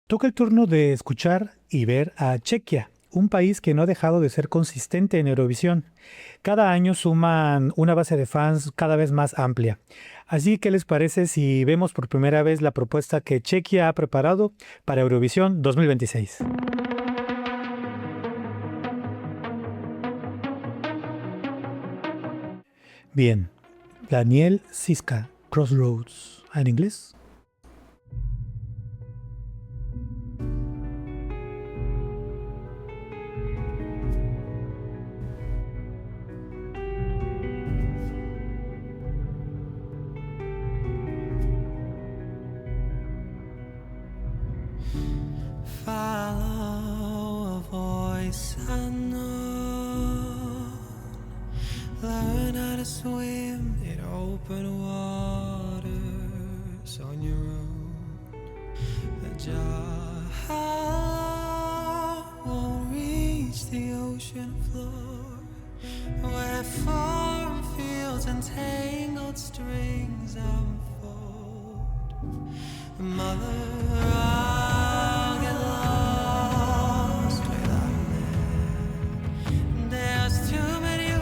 Toca el turno de escuchar y ver a Chequia, un país que no ha dejado de ser consistente en Eurovisión. Cada año suman una base de fans cada vez más amplia. Así que, ¿les parece si vemos por primera vez la propuesta que Chequia ha preparado para Eurovisión 2026? Bien, Daniel Siska, Crossroads, en inglés. Follow a voice unknown. Learn how to swim in open waters on your own. A jar won't reach the ocean floor, where farm fields and tangled strings unfold. Mother, I'll get lost without land. There's too many ways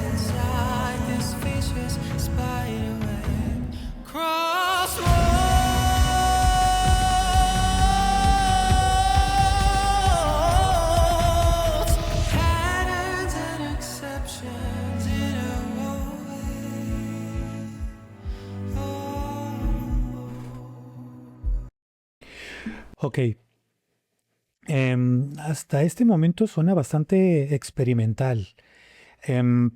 inside this vicious spider web. Crossroads, patterns and exceptions in a way. Ok, hasta este momento suena bastante experimental. Em,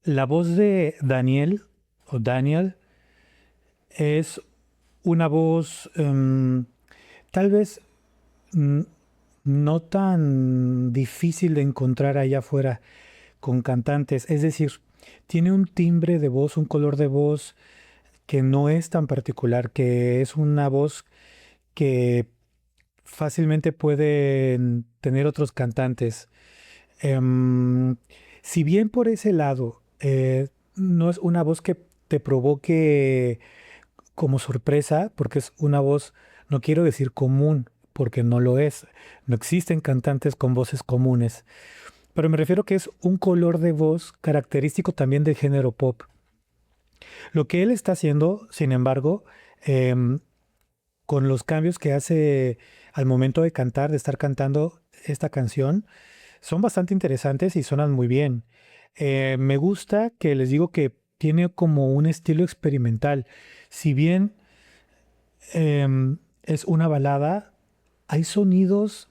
la voz de Daniel o Daniel es una voz tal vez mm, no tan difícil de encontrar allá afuera con cantantes. Es decir, tiene un timbre de voz, un color de voz que no es tan particular, que es una voz que fácilmente pueden tener otros cantantes. Em, si bien por ese lado no es una voz que te provoque como sorpresa, porque es una voz, no quiero decir común, porque no lo es. No existen cantantes con voces comunes, pero me refiero que es un color de voz característico también del género pop. Lo que él está haciendo, sin embargo, em, con los cambios que hace al momento de cantar, de estar cantando esta canción, son bastante interesantes y suenan muy bien. Me gusta que les digo que tiene como un estilo experimental. Si bien es una balada, hay sonidos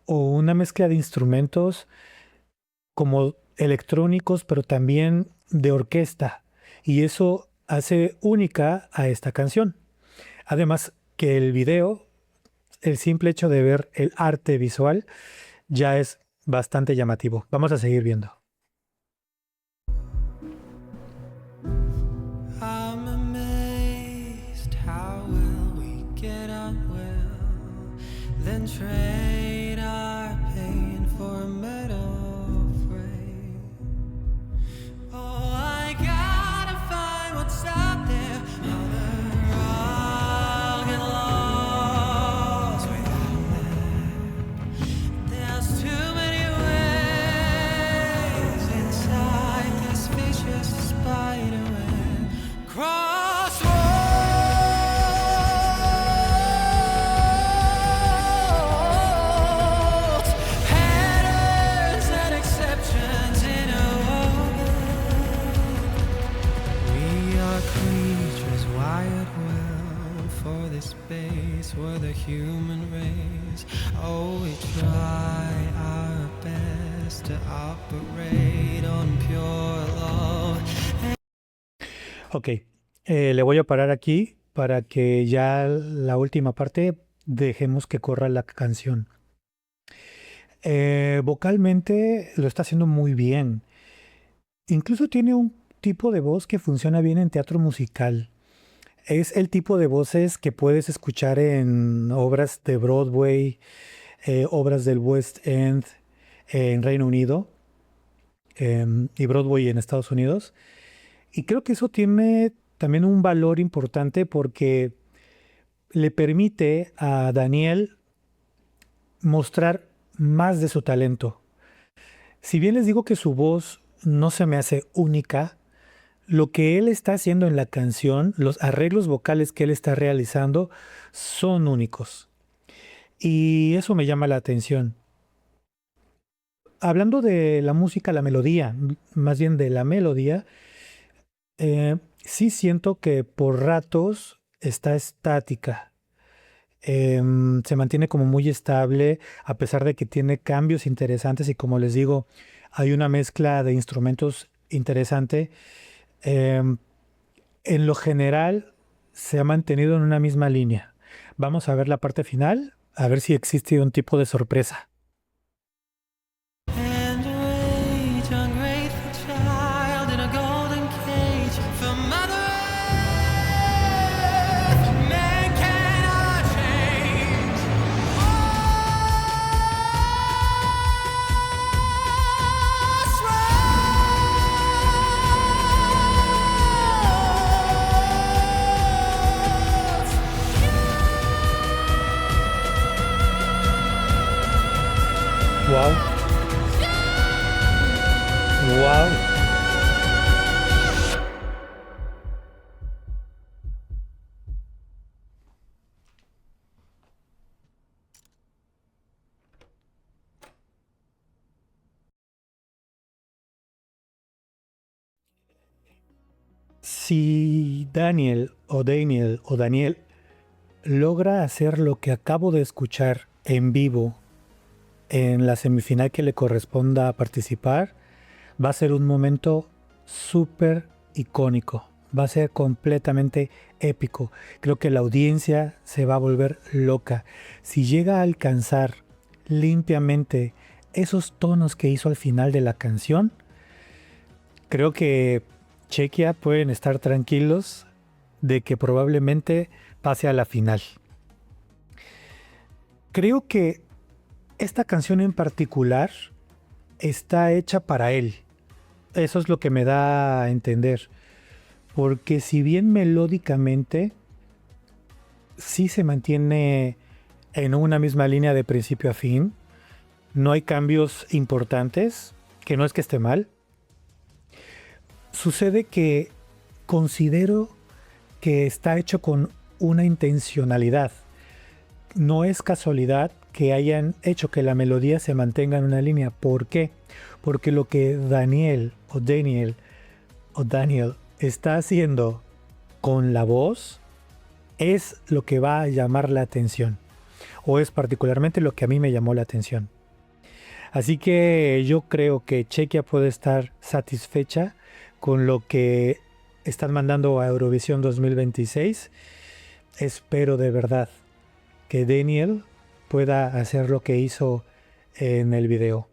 o una mezcla de instrumentos como electrónicos, pero también de orquesta. Y eso hace única a esta canción. Además que el video, el simple hecho de ver el arte visual, ya es bastante llamativo. Vamos a seguir viendo. I'm amazed how well we get on well, then trade our pain for a metal frame. Oh, I gotta find what's out there. Mother, I'll get lost without that. There's too many ways inside this vicious spider web. Crossroads, patterns and exceptions in a woven. We are creatures wired well for this space. We're the human race. Oh, we try our best to operate on pure love. Ok, le voy a parar aquí para que ya la última parte dejemos que corra la canción. Vocalmente lo está haciendo muy bien. Incluso tiene un tipo de voz que funciona bien en teatro musical. Es el tipo de voces que puedes escuchar en obras de Broadway, obras del West End en Reino Unido y Broadway en Estados Unidos. Y creo que eso tiene también un valor importante porque le permite a Daniel mostrar más de su talento. Si bien les digo que su voz no se me hace única, lo que él está haciendo en la canción, los arreglos vocales que él está realizando, son únicos. Y eso me llama la atención. Hablando de la música, la melodía, más bien de la melodía, sí siento que por ratos está estática. Se mantiene como muy estable, a pesar de que tiene cambios interesantes y como les digo, hay una mezcla de instrumentos interesante. Em, en lo general, se ha mantenido en una misma línea. Vamos a ver la parte final, a ver si existe un tipo de sorpresa. And a rage, ungrateful child in a golden cage for Mother Earth. Man cannot change. Wow, wow. Si Daniel logra hacer lo que acabo de escuchar en vivo en la semifinal que le corresponda participar, va a ser un momento súper icónico. Va a ser completamente épico. Creo que la audiencia se va a volver loca. Si llega a alcanzar limpiamente esos tonos que hizo al final de la canción, creo que Chequia pueden estar tranquilos de que probablemente pase a la final. Creo que esta canción en particular está hecha para él. Eso es lo que me da a entender. Porque si bien melódicamente sí se mantiene en una misma línea de principio a fin, no hay cambios importantes, que no es que esté mal. Sucede que considero que está hecho con una intencionalidad. No es casualidad que hayan hecho que la melodía se mantenga en una línea. ¿Por qué? Porque lo que Daniel está haciendo con la voz es lo que va a llamar la atención. O es particularmente lo que a mí me llamó la atención. Así que yo creo que Chequia puede estar satisfecha con lo que están mandando a Eurovisión 2026. Espero de verdad que Daniel pueda hacer lo que hizo en el video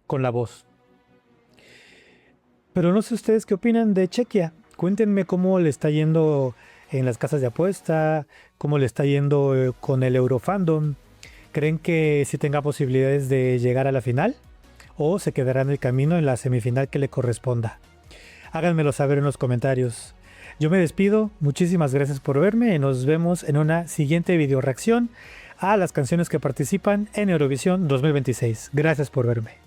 con la voz. Pero no sé ustedes qué opinan de Chequia. Cuéntenme cómo le está yendo en las casas de apuesta, cómo le está yendo con el Eurofandom. ¿Creen que sí tenga posibilidades de llegar a la final? ¿O se quedará en el camino en la semifinal que le corresponda? Háganmelo saber en los comentarios. Yo me despido, muchísimas gracias por verme y nos vemos en una siguiente video reacción a las canciones que participan en Eurovisión 2026. Gracias por verme.